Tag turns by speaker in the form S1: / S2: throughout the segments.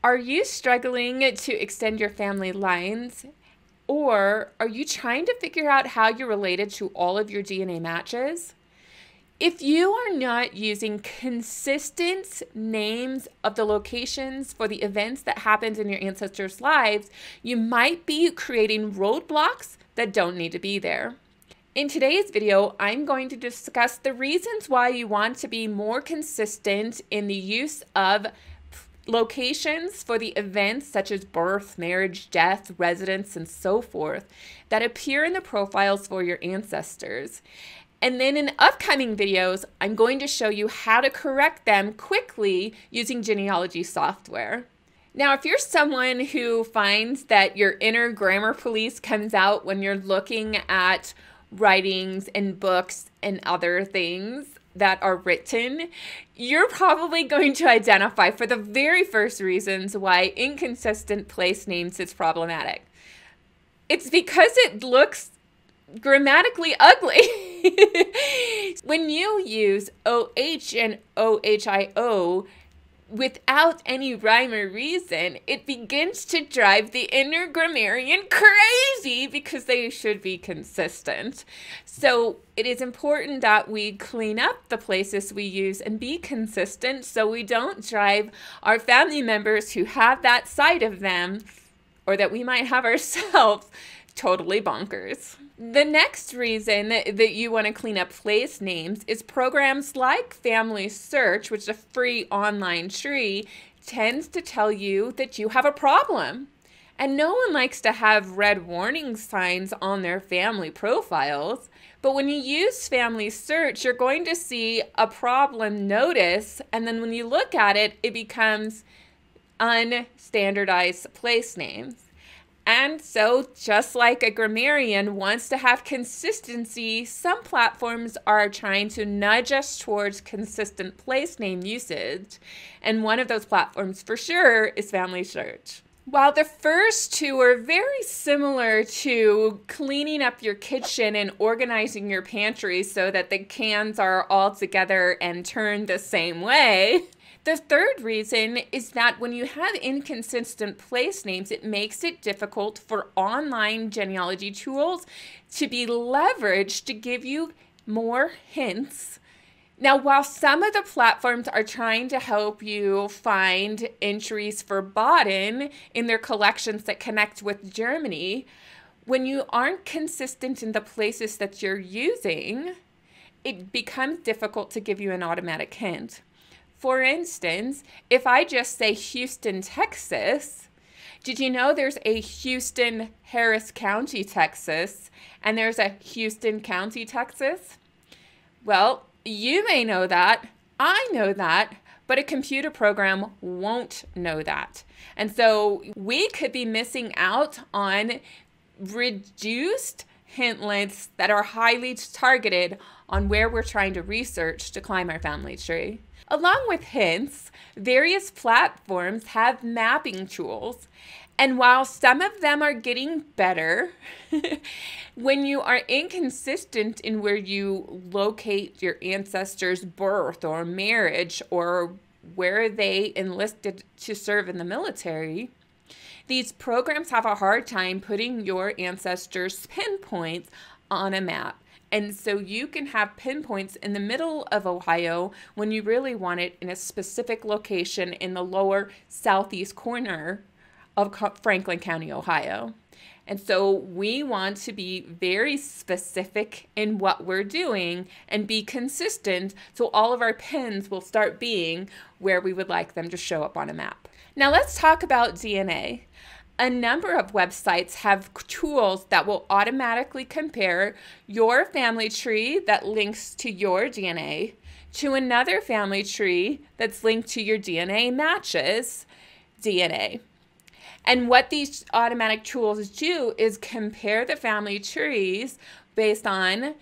S1: Are you struggling to extend your family lines, or are you trying to figure out how you're related to all of your DNA matches? If you are not using consistent names of the locations for the events that happened in your ancestors' lives, you might be creating roadblocks that don't need to be there. In today's video, I'm going to discuss the reasons why you want to be more consistent in the use of locations for the events such as birth, marriage, death, residence, and so forth that appear in the profiles for your ancestors. And then in upcoming videos, I'm going to show you how to correct them quickly using genealogy software. Now, if you're someone who finds that your inner grammar police comes out when you're looking at writings and books and other things that are written, you're probably going to identify for the very first reasons why inconsistent place names is problematic. It's because it looks grammatically ugly. When you use OH and OHIO without any rhyme or reason, it begins to drive the inner grammarian crazy because they should be consistent. So it is important that we clean up the places we use and be consistent so we don't drive our family members who have that side of them, or that we might have ourselves, totally bonkers. The next reason that you want to clean up place names is programs like FamilySearch, which is a free online tree, tends to tell you that you have a problem. And no one likes to have red warning signs on their family profiles. But when you use FamilySearch, you're going to see a problem notice, and then when you look at it, it becomes unstandardized place names. And so, just like a grammarian wants to have consistency, some platforms are trying to nudge us towards consistent place name usage. And one of those platforms for sure is FamilySearch. While the first two are very similar to cleaning up your kitchen and organizing your pantry so that the cans are all together and turned the same way, the third reason is that when you have inconsistent place names, it makes it difficult for online genealogy tools to be leveraged to give you more hints. Now, while some of the platforms are trying to help you find entries for Baden in their collections that connect with Germany, when you aren't consistent in the places that you're using, it becomes difficult to give you an automatic hint. For instance, if I just say Houston, Texas, did you know there's a Houston, Harris County, Texas, and there's a Houston County, Texas? Well, you may know that, I know that, but a computer program won't know that. And so we could be missing out on reduced hint lengths that are highly targeted on where we're trying to research to climb our family tree. Along with hints, various platforms have mapping tools. And while some of them are getting better, when you are inconsistent in where you locate your ancestors' birth or marriage or where they enlisted to serve in the military, these programs have a hard time putting your ancestors' pinpoints on a map. And so you can have pinpoints in the middle of Ohio when you really want it in a specific location in the lower southeast corner of Franklin County, Ohio. And so we want to be very specific in what we're doing and be consistent so all of our pins will start being where we would like them to show up on a map. Now let's talk about DNA. A number of websites have tools that will automatically compare your family tree that links to your DNA to another family tree that's linked to your DNA matches DNA. And what these automatic tools do is compare the family trees based on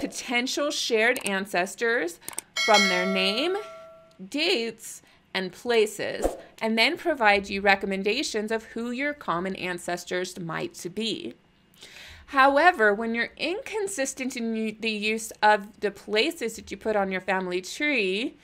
S1: potential shared ancestors from their name, dates, and places, and then provide you recommendations of who your common ancestors might be. However, when you're inconsistent in the use of the places that you put on your family tree,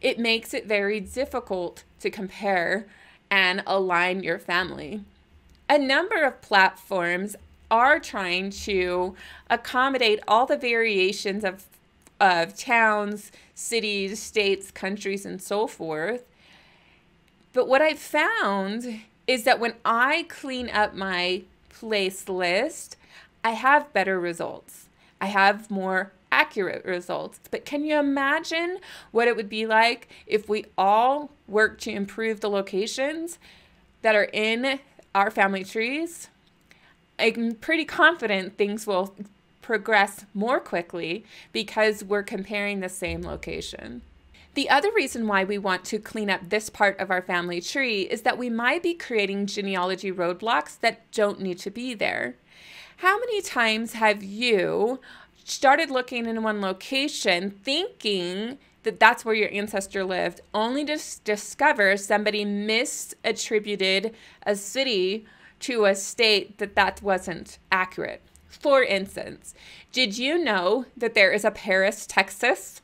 S1: it makes it very difficult to compare and align your family. A number of platforms are trying to accommodate all the variations of towns, cities, states, countries, and so forth. But what I've found is that when I clean up my place list, I have better results. I have more accurate results. But can you imagine what it would be like if we all worked to improve the locations that are in our family trees? I'm pretty confident things will progress more quickly because we're comparing the same location. The other reason why we want to clean up this part of our family tree is that we might be creating genealogy roadblocks that don't need to be there. How many times have you started looking in one location thinking that that's where your ancestor lived, only to discover somebody misattributed a city to a state that wasn't accurate? For instance, did you know that there is a Paris, Texas?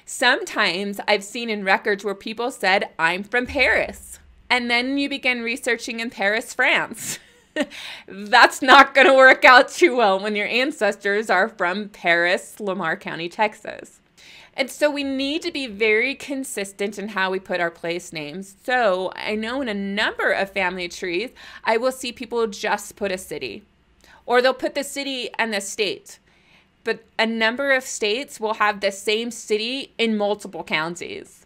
S1: Sometimes I've seen in records where people said, I'm from Paris. And then you begin researching in Paris, France. That's not going to work out too well when your ancestors are from Paris, Lamar County, Texas. And so we need to be very consistent in how we put our place names. So I know in a number of family trees, I will see people just put a city, or they'll put the city and the state. But a number of states will have the same city in multiple counties.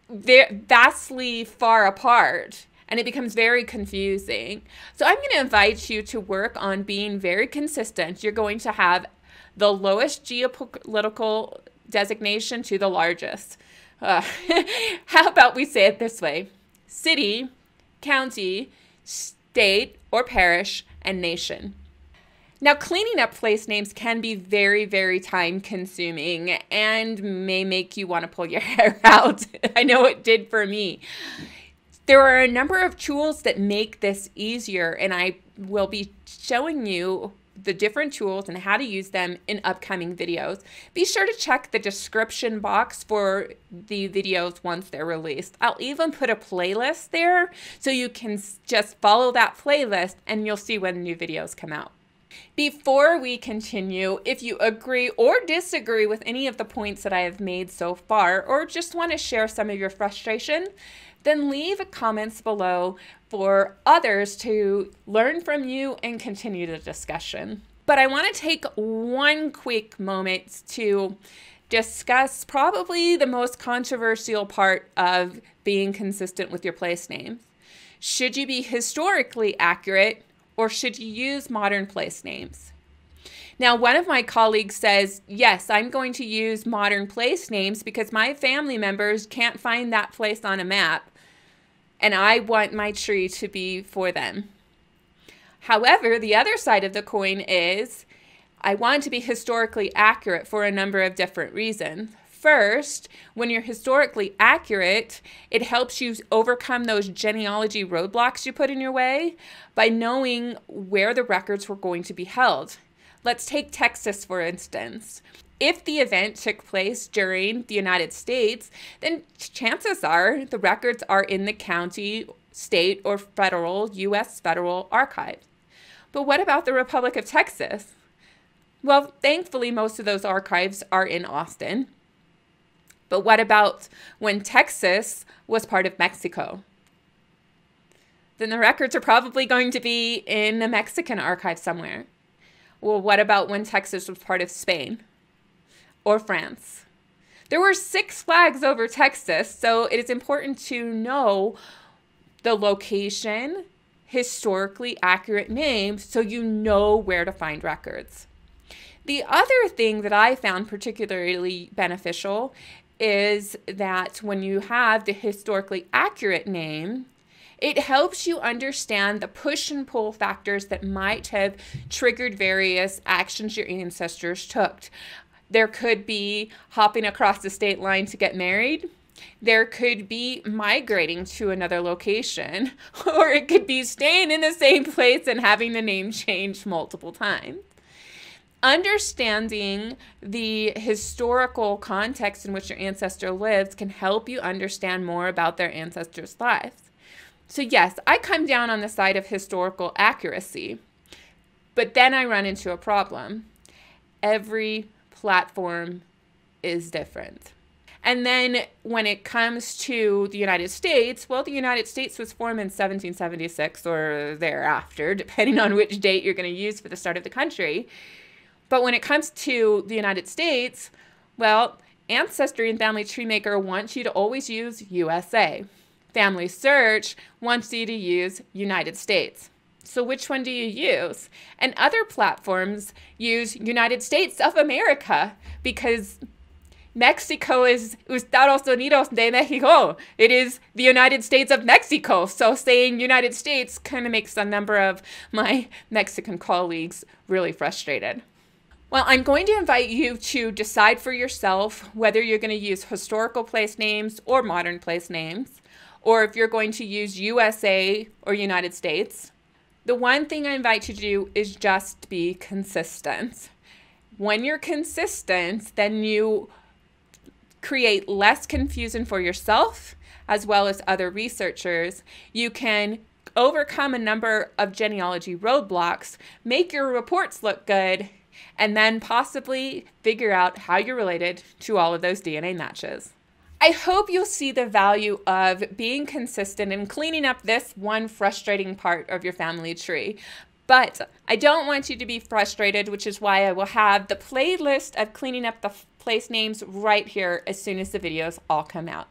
S1: They're vastly far apart, and it becomes very confusing. So I'm going to invite you to work on being very consistent. You're going to have the lowest geopolitical designation to the largest. How about we say it this way? City, county, state or parish, and nation. Now, cleaning up place names can be very, very time consuming and may make you want to pull your hair out. I know it did for me. There are a number of tools that make this easier, and I will be showing you the different tools and how to use them in upcoming videos. Be sure to check the description box for the videos once they're released. I'll even put a playlist there so you can just follow that playlist and you'll see when new videos come out. Before we continue, if you agree or disagree with any of the points that I have made so far, or just want to share some of your frustration, then leave comments below for others to learn from you and continue the discussion. But I want to take one quick moment to discuss probably the most controversial part of being consistent with your place names. Should you be historically accurate, or should you use modern place names? Now, one of my colleagues says, yes, I'm going to use modern place names because my family members can't find that place on a map, and I want my tree to be for them. However, the other side of the coin is, I want to be historically accurate for a number of different reasons. First, when you're historically accurate, it helps you overcome those genealogy roadblocks you put in your way by knowing where the records were going to be held. Let's take Texas, for instance. If the event took place during the United States, then chances are the records are in the county, state, or federal, U.S. federal archives. But what about the Republic of Texas? Well, thankfully, most of those archives are in Austin. But what about when Texas was part of Mexico? Then the records are probably going to be in a Mexican archive somewhere. Well, what about when Texas was part of Spain or France? There were 6 flags over Texas, so it is important to know the location, historically accurate names, so you know where to find records. The other thing that I found particularly beneficial is that when you have the historically accurate name, it helps you understand the push and pull factors that might have triggered various actions your ancestors took. There could be hopping across the state line to get married. There could be migrating to another location, or it could be staying in the same place and having the name changed multiple times. Understanding the historical context in which your ancestor lives can help you understand more about their ancestors' lives. So yes, I come down on the side of historical accuracy, but then I run into a problem. Every platform is different. And then when it comes to the United States, well, the United States was formed in 1776 or thereafter, depending on which date you're going to use for the start of the country. But when it comes to the United States, well, Ancestry and Family Tree Maker wants you to always use USA. FamilySearch wants you to use United States. So which one do you use? And other platforms use United States of America because Mexico is Estados Unidos de Mexico. It is the United States of Mexico. So saying United States kind of makes a number of my Mexican colleagues really frustrated. Well, I'm going to invite you to decide for yourself whether you're going to use historical place names or modern place names, or if you're going to use USA or United States. The one thing I invite you to do is just be consistent. When you're consistent, then you create less confusion for yourself as well as other researchers. You can overcome a number of genealogy roadblocks, make your reports look good, and then possibly figure out how you're related to all of those DNA matches. I hope you'll see the value of being consistent and cleaning up this one frustrating part of your family tree. But I don't want you to be frustrated, which is why I will have the playlist of cleaning up the place names right here as soon as the videos all come out.